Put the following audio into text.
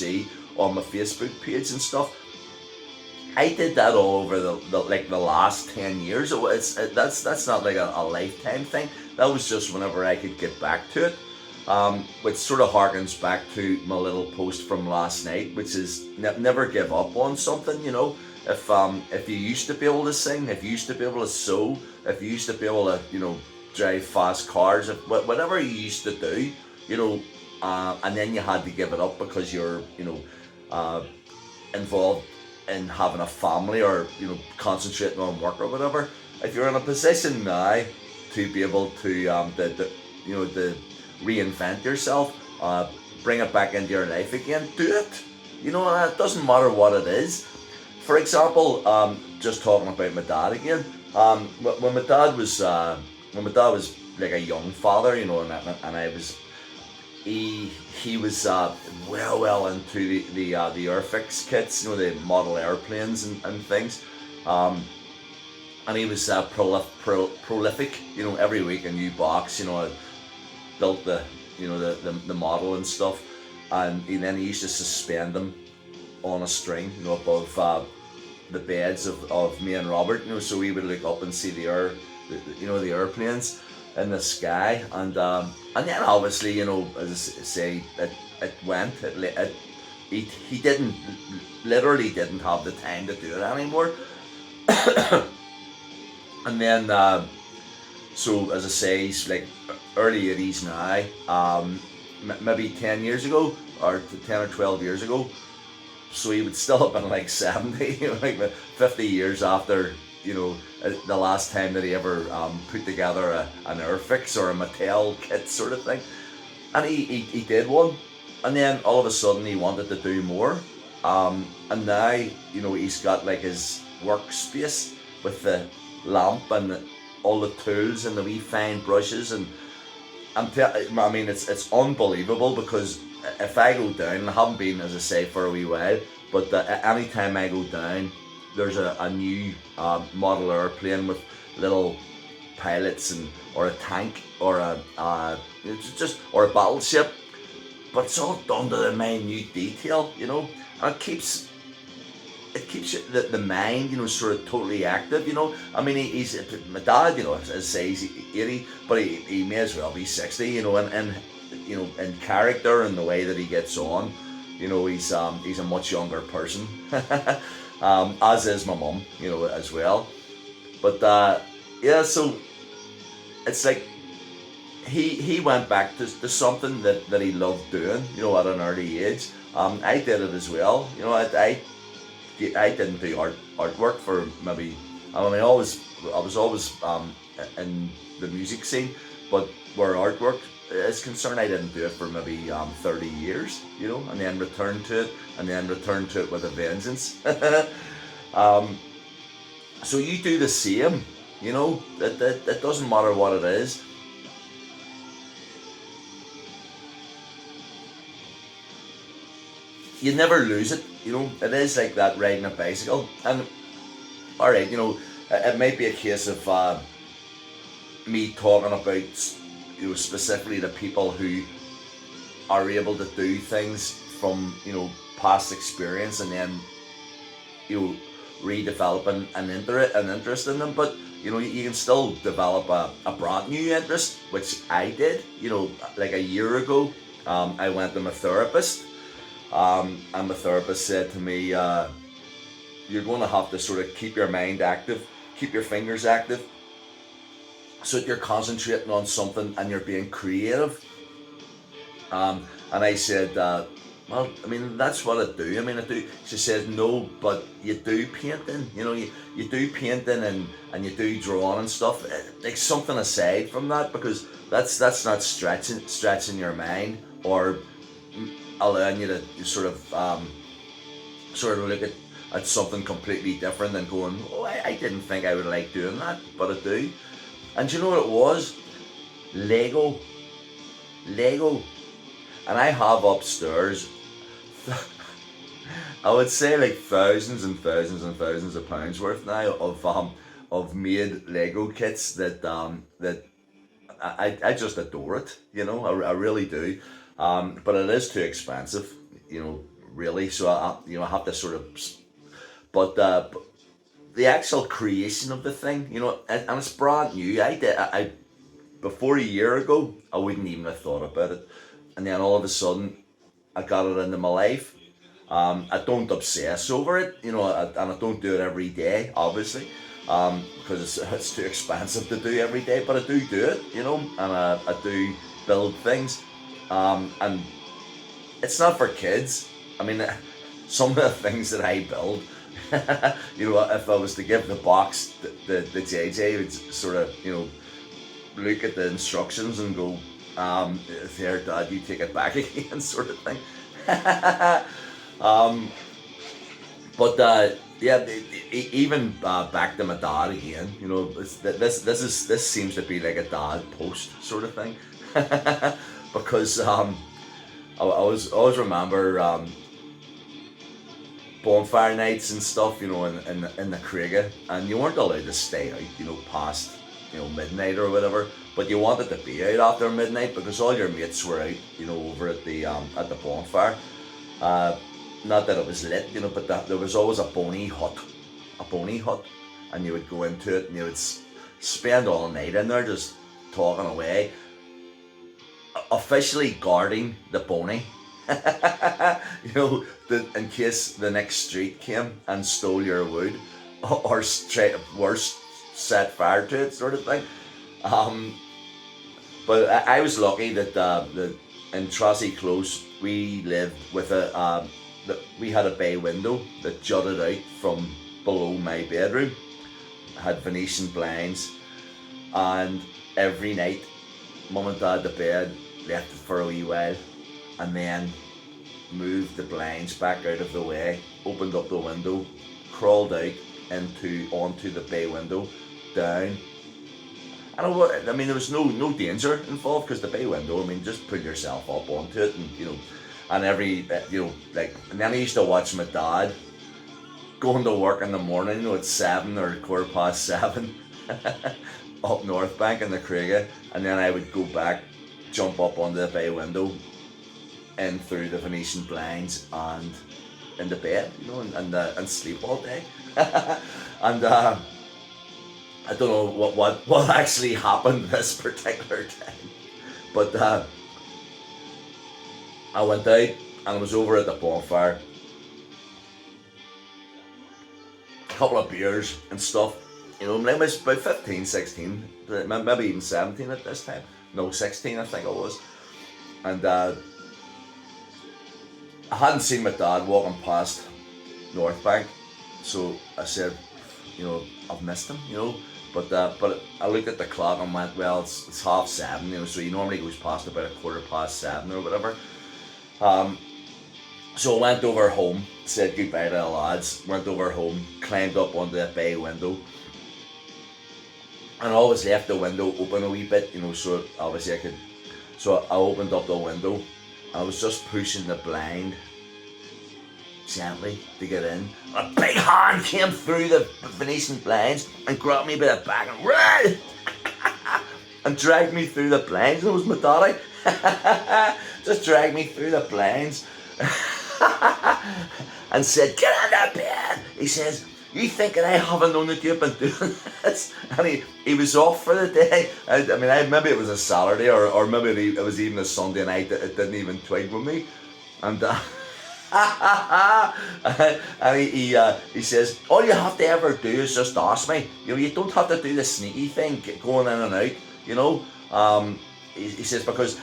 see on my Facebook page and stuff. I did that all over the last 10 years. That's not like a lifetime thing. That was just whenever I could get back to it. Which sort of harkens back to my little post from last night, which is never give up on something. If you used to be able to sing, if you used to be able to sew, if you used to be able to drive fast cars, whatever you used to do, and then you had to give it up because you're involved in having a family or concentrating on work or whatever. If you're in a position now to be able to the reinvent yourself, bring it back into your life again, do it. It doesn't matter what it is. For example, just talking about my dad again. When my dad was like a young father, and I was, he was well into the Airfix kits, the model airplanes and things. And he was prolific. Every week a new box. I built the model and stuff, and then he used to suspend them on a string, above the beds of me and Robert, so we would look up and see the airplanes in the sky, and then obviously, as I say, it went. He didn't literally didn't have the time to do it anymore, and then so as I say, he's like early 80s now. Maybe 10 years ago, or 10 or 12 years ago. So he would still have been like 70, like 50 years after, the last time that he ever put together an Airfix or a Mattel kit sort of thing. And he did one. And then all of a sudden he wanted to do more. And now, he's got like his workspace with the lamp and all the tools and the wee fine brushes. And it's unbelievable, because if I go down, I haven't been, as I say, for a wee while, but anytime I go down, there's a new model airplane with little pilots or a tank or a battleship, but it's all done to the minute detail, and it keeps the mind, sort of totally active, he's my dad, as I say, he's 80, but he may as well be 60, and in character and the way that he gets on, he's a much younger person, as is my mum, as well. But so it's like he went back to something that he loved doing, at an early age. I did it as well. I didn't do artwork for maybe, I was always in the music scene, but where artwork is concerned, I didn't do it for maybe 30 years, and then returned to it with a vengeance. So you do the same, that doesn't matter what it is. You never lose it, it is like that riding a bicycle. And alright, it might be a case of me talking about, specifically the people who are able to do things from, past experience, and then, redeveloping an interest in them. But, you can still develop a brand new interest, which I did, like a year ago. I went to my therapist. And my therapist said to me, you're going to have to sort of keep your mind active, keep your fingers active, so that you're concentrating on something and you're being creative. And I said, well, that's what I do. I do. She said, no, but you do painting, you do painting and you do drawing and stuff. Like something aside from that, because that's not stretching your mind or allowing you to sort of look at something completely different and going, oh, I didn't think I would like doing that, but I do. And you know what it was? Lego. And I have upstairs, I would say like thousands and thousands and thousands of pounds worth now of made Lego kits that I just adore it, I really do. But it is too expensive, really. So I have to sort of, but the actual creation of the thing, and it's brand new. I before a year ago, I wouldn't even have thought about it, and then all of a sudden, I got it into my life. I don't obsess over it, and I don't do it every day, obviously, because it's too expensive to do every day. But I do it, and I do build things, and it's not for kids. I mean, some of the things that I build, if I was to give the box, the JJ would sort of, look at the instructions and go, there, Dad, you take it back again, sort of thing. But yeah, even back to my dad again. This seems to be like a dad post sort of thing, because I always remember bonfire nights and stuff, in the Craiga, and you weren't allowed to stay out, past midnight or whatever. But you wanted to be out after midnight because all your mates were out, over at the bonfire. Not that it was lit, but there was always a bony hut, and you would go into it and you would spend all night in there just talking away, officially guarding the bony, in case the next street came and stole your wood, or worse, set fire to it, sort of thing. But I was lucky that in Trassy Close we lived with we had a bay window that jutted out from below my bedroom. It had Venetian blinds, and every night Mum and Dad to bed, left it for a wee while, and then moved the blinds back out of the way, opened up the window, crawled out onto the bay window, down. And I mean, there was no danger involved because the bay window, just put yourself up onto it, and and then I used to watch my dad going to work in the morning, at 7 or 7:15, up North Bank in the Craiga, and then I would go back, jump up onto the bay window, in through the Venetian blinds and into bed, and sleep all day. And I don't know what actually happened this particular time, but I went out and I was over at the bonfire, a couple of beers and stuff. I was about 15, 16, maybe even 17 at this time. No, 16 I think I was. And I hadn't seen my dad walking past North Bank, so I said, I've missed him, But I looked at the clock and went, well, it's 7:30, so he normally goes past about 7:15 or whatever. So I went over home, said goodbye to the lads, went over home, climbed up onto the bay window, and I always left the window open a wee bit, so obviously I could. So I opened up the window, I was just pushing the blind gently to get in. A big hand came through the Venetian blinds and grabbed me by the back and and dragged me through the blinds. It was my daddy. Just dragged me through the blinds and said, "Get on that bed." He says, "You thinking I haven't known that you've been doing this?" And he was off for the day. Maybe it was a Saturday or maybe it was even a Sunday night. It didn't even twig with me. And and he says, "All you have to ever do is just ask me. You don't have to do the sneaky thing, going in and out. He says, because